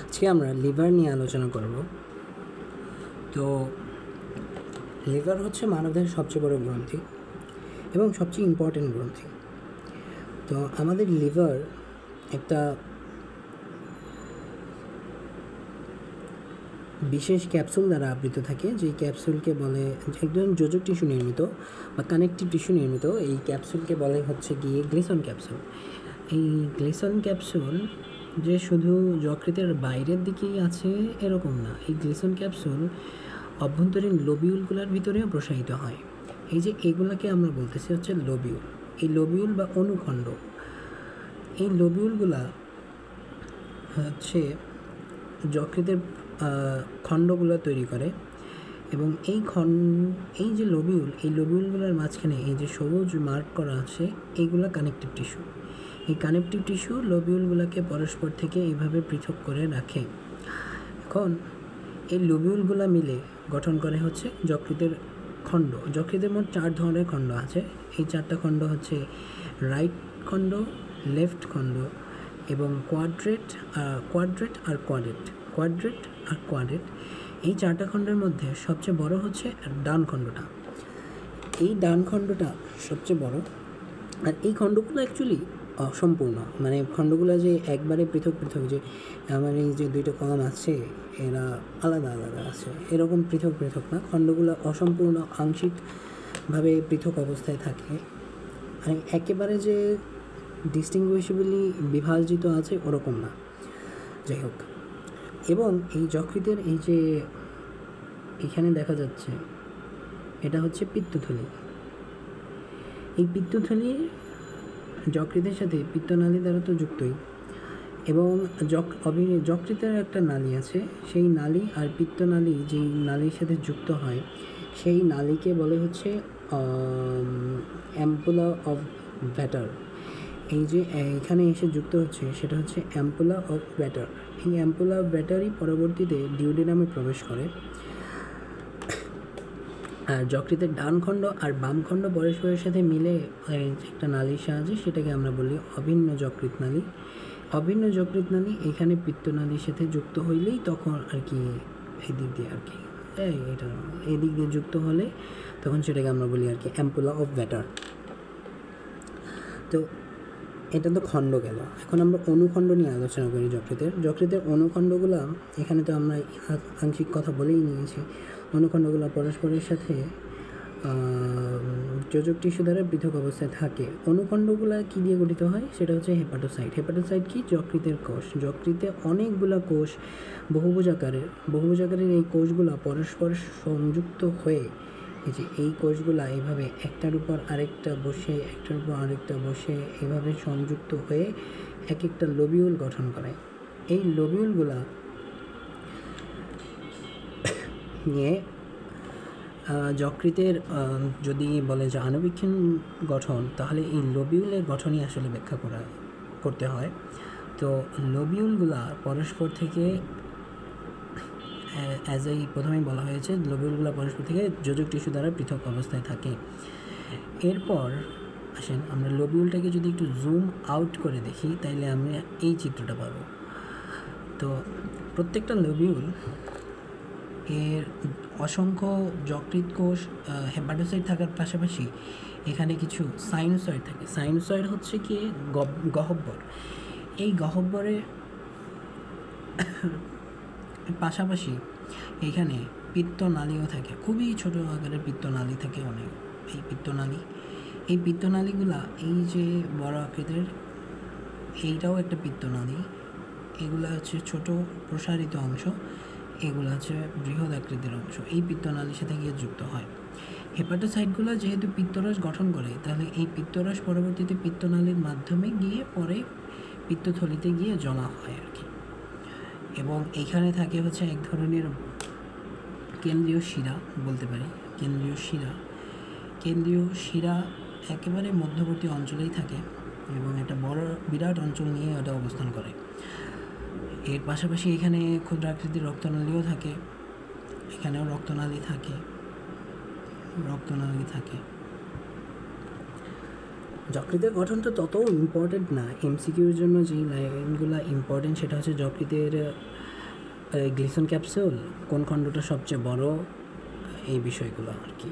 আজকে আমরা লিভার নিয়ে আলোচনা করব। তো লিভার হচ্ছে মানবদেহের সবচেয়ে বড় গ্রন্থি এবং সবচেয়ে ইম্পর্টেন্ট গ্রন্থি। তো আমাদের লিভার একটা বিশেষ ক্যাপসুল দ্বারা আবৃত থাকে, যেই ক্যাপসুলকে বলে একজন যোজক টিস্যু নির্মিত বা কানেকটিভ টিস্যু নির্মিত। এই ক্যাপসুলকে বলে হচ্ছে গিয়ে গ্লিসন ক্যাপসুল। এই গ্লিসন ক্যাপসুল যে শুধু যকৃতের বাইরের দিকেই আছে এরকম না, এই গ্লিসন ক্যাপসুল অভ্যন্তরীণ লোবিউলগুলোর ভিতরেও প্রসারিত হয়। এই যে এগুলোকে আমরা বলতেছি হচ্ছে লোবিউল। এই লোবিউল বা অনুখণ্ড, এই লোবিউলগুলা হচ্ছে যকৃতের খণ্ডগুলো তৈরি করে এবং এই যে লোবিউল, এই লোবিউলগুলোর মাঝখানে এই যে সবুজ মার্ক করা আছে, এইগুলো কানেকটিভ টিস্যু। এই কানেকটিভ টিস্যু লোবিউলগুলোকে পরস্পর থেকে এইভাবে পৃথক করে রাখে। এখন এই লোবিউলগুলো মিলে গঠন করে হচ্ছে যকৃতের খণ্ড। যকৃতের মোট 4 ধরনের খণ্ড আছে। এই 4টা খণ্ড হচ্ছে রাইট খণ্ড, লেফট খণ্ড এবং কোয়াড্রেট আর কোয়াড্রেট। এই 4টা খণ্ডের মধ্যে সবচেয়ে বড় হচ্ছে ডান খণ্ডটা। এই ডান খণ্ডটা সবচেয়ে বড়, আর এই খণ্ডগুলো অ্যাকচুয়ালি অসম্পূর্ণ। মানে খণ্ডগুলো যে একবারে পৃথক যে আমার এই যে 2টা কলাম আছে এরা আলাদা আলাদা আছে, এরকম পৃথক না। খণ্ডগুলো অসম্পূর্ণ, আংশিকভাবে পৃথক অবস্থায় থাকে, মানে একেবারে যে ডিস্টিংগুইশেবলি বিভাজিত আছে ওরকম না। যাই হোক, এবং এই যকৃতের এই যে এখানে দেখা যাচ্ছে এটা হচ্ছে পিত্তথলি। এই পিত্তথলি যকৃতের সাথে পিত্তনালী দ্বারা তো যুক্তই, এবং যকৃতের একটা নালী আছে, সেই নালী আর পিত্তনালী যেই নালীর সাথে যুক্ত হয় সেই নালীকে বলে হচ্ছে অ্যাম্পুলা অফ ভ্যাটার। এই যে এখানে এসে যুক্ত হচ্ছে সেটা হচ্ছে অ্যাম্পুলা অফ ভ্যাটার। এই অ্যাম্পুলা অফ ভ্যাটারই পরবর্তীতে ডিউডেনামে প্রবেশ করে। আর যকৃতের ডান খণ্ড আর বাম খণ্ড পরস্পরের সাথে মিলে একটা নালীর সাহায্যে সেটাকে আমরা বলি অভিন্ন যকৃত নালী। অভিন্ন যকৃত নালী এখানে পিত্তনালীর সাথে যুক্ত হইলেই তখন আর কি এদিক দিয়ে আর কি এদিক দিয়ে যুক্ত হলে তখন সেটাকে আমরা বলি আর কি অ্যাম্পুলা অফ ভ্যাটার। তো এটা তো খণ্ড গেল। এখন আমরা অনুখণ্ড নিয়ে আলোচনা করি। যকৃতের অনুখণ্ডগুলো, এখানে তো আমরা আংশিক কথা বলেই নিয়েছি। অনুখণ্ডগুলো পরস্পরের সাথে যোজক টিস্যু দ্বারা পৃথক অবস্থায় থাকে। অনুখণ্ডগুলো কী দিয়ে গঠিত হয় সেটা হচ্ছে হেপাটোসাইট। হেপাটোসাইট কি? যকৃতের কোষ। যকৃতে অনেকগুলো কোষ বহুভুজ আকারের এই কোষগুলো পরস্পর সংযুক্ত হয়ে এই কোষগুলো এইভাবে একটার উপর আরেকটা বসে এইভাবে সংযুক্ত হয়ে এক একটা লোবিউল গঠন করে। এই লোবিউলগুলা নিয়ে যকৃতের যদি বলে যে আণুবীক্ষণ গঠন, তাহলে এই লোবিউলের গঠনই আসলে ব্যাখ্যা করতে হয়। তো লোবিউলগুলা পরস্পর থেকে প্রথমেই বলা হয়েছে, লোবিউলগুলো পরস্পর থেকে যোজক টিস্যু দ্বারা পৃথক অবস্থায় থাকে। এরপর আসেন আমরা লোবিউলটাকে যদি একটু জুম আউট করে দেখি তাইলে আমরা এই চিত্রটা পাবো। তো প্রত্যেকটা লোবিউল এর অসংখ্য যকৃত কোষ, হেপাটোসাইট থাকার পাশাপাশি এখানে কিছু সাইনোসয়েড থাকে। সাইনোসয়েড হচ্ছে কি গহ্বর। এই গহ্বরের পাশাপাশি এখানে পিত্তনালীও থাকে, খুবই ছোট আকারের পিত্তনালী থাকে অনেক। এই পিত্তনালীগুলা এই যে বড় আকৃতির, এইটাও একটা পিত্তনালী। এগুলা হচ্ছে ছোট প্রসারিত অংশ, এগুলো হচ্ছে বৃহৎ আকৃতির অংশ। এই পিত্তনালীর সাথে গিয়ে যুক্ত হয়। হেপাটোসাইটগুলো যেহেতু পিত্তরস গঠন করে, তাহলে এই পিত্তরস পরবর্তীতে পিত্তনালীর মাধ্যমে গিয়ে পরে পিত্তথলিতে গিয়ে জমা হয় আর কি। এবং এইখানে থাকে হচ্ছে এক ধরনের কেন্দ্রীয় শিরা বলতে পারি। কেন্দ্রীয় শিরা একেবারে মধ্যবর্তী অঞ্চলেই থাকে এবং এটা বিরাট অঞ্চল নিয়ে এটা অবস্থান করে। এর পাশাপাশি এখানে ক্ষুদ্র আকৃতির রক্তনালীও থাকে, এখানেও রক্তনালী থাকে। যকৃতের গঠনটা ততও ইম্পর্টেন্ট না। এমসিকিউর জন্য যেই লাইনগুলো ইম্পর্টেন্ট সেটা হচ্ছে যকৃতের গ্লিসন ক্যাপসুল কোন খণ্ডটা সবচেয়ে বড়, এই বিষয়গুলো আর কি।